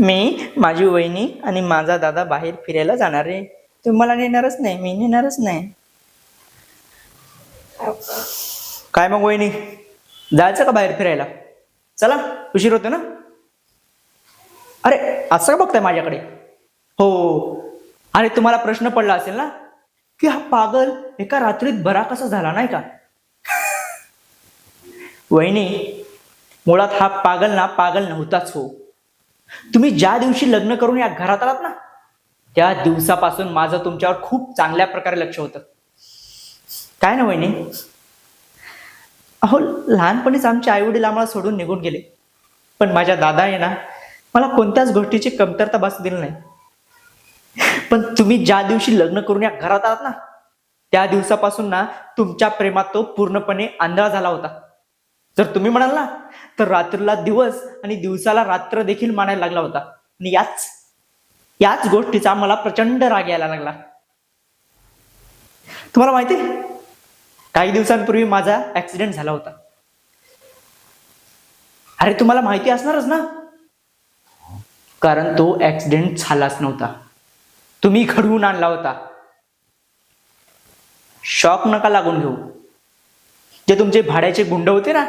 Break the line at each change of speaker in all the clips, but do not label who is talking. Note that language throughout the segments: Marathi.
मी, माझी वहिनी आणि माझा दादा बाहेर फिरायला जाणार आहे. तुम्ही मला नेणारच नाही, मी नेणारच नाही. काय मग वहिनी, जायचं का बाहेर फिरायला? चला, उशीर होतो ना. अरे असं का बघताय माझ्याकडे? हो, अरे तुम्हाला प्रश्न पडला असेल ना की हा पागल एका रात्रीत बरा कसा झाला, नाही का? वहिनी, मुळात हा पागल ना पागल नव्हताच हो. तुम्ही ज्या दिवशी लग्न करून या घरात आलात ना, त्या दिवसापासून माझं तुमच्यावर खूप चांगल्या प्रकारे लक्ष होतं. काय ना वहिनी, अहो लहानपणीच आमचे आई वडील आम्हाला सोडून निघून गेले, पण माझ्या दादाने ना मला कोणत्याच गोष्टीची कमतरता भासू दिली नाही. पण तुम्ही ज्या दिवशी लग्न करून या घरात आलात ना, त्या दिवसापासून ना तुमच्या प्रेमात तो पूर्णपणे आंधळा झाला होता. जर तुम्ही म्हणाल ना, तर रात्रीला दिवस आणि दिवसाला रात्र देखील मानायला लागला होता. आणि याच याच गोष्टीचा मला प्रचंड राग यायला लागला. तुम्हाला माहिती, काही दिवसांपूर्वी माझा ऍक्सिडेंट झाला होता. अरे तुम्हाला माहिती असणारच ना, कारण तो ऍक्सिडेंट झालाच नव्हता, तुम्ही घडवून आणला होता. शॉक नका लागून घेऊ. जे तुमचे भाड्याचे गुंड होते ना,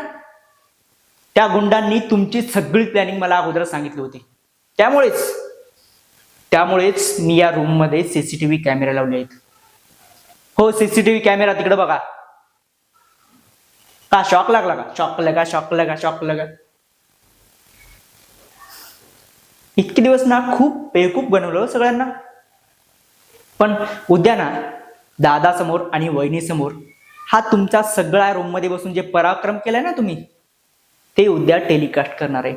त्या गुंडांनी तुमची सगळी प्लॅनिंग मला अगोदर सांगितली होती. त्यामुळेच मी या रूम मध्ये सीसीटीव्ही कॅमेरा लावले आहेत. हो, सीसीटीव्ही कॅमेरा तिकडे बघा. का शॉक लागला का? शॉक लगा. इतके दिवस ना खूप बेवकूफ बनवलं सगळ्यांना. पण उद्या ना दादा समोर आणि वहिनी समोर हा तुमचा सगळा रूम मध्ये बसून जे पराक्रम केलाय ना तुम्ही, ते उद्या टेलिकास्ट करणार आहे.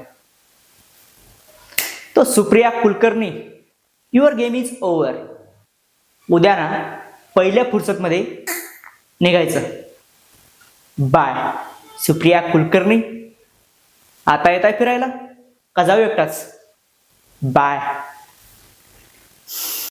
तो Supriya Kulkarni, your game is over. उद्या ना पहिल्या फुर्सत मध्ये निघायचं. बाय सुप्रिया कुलकर्णी. आता येताय फिरायला का जाऊ एकटाच? बाय.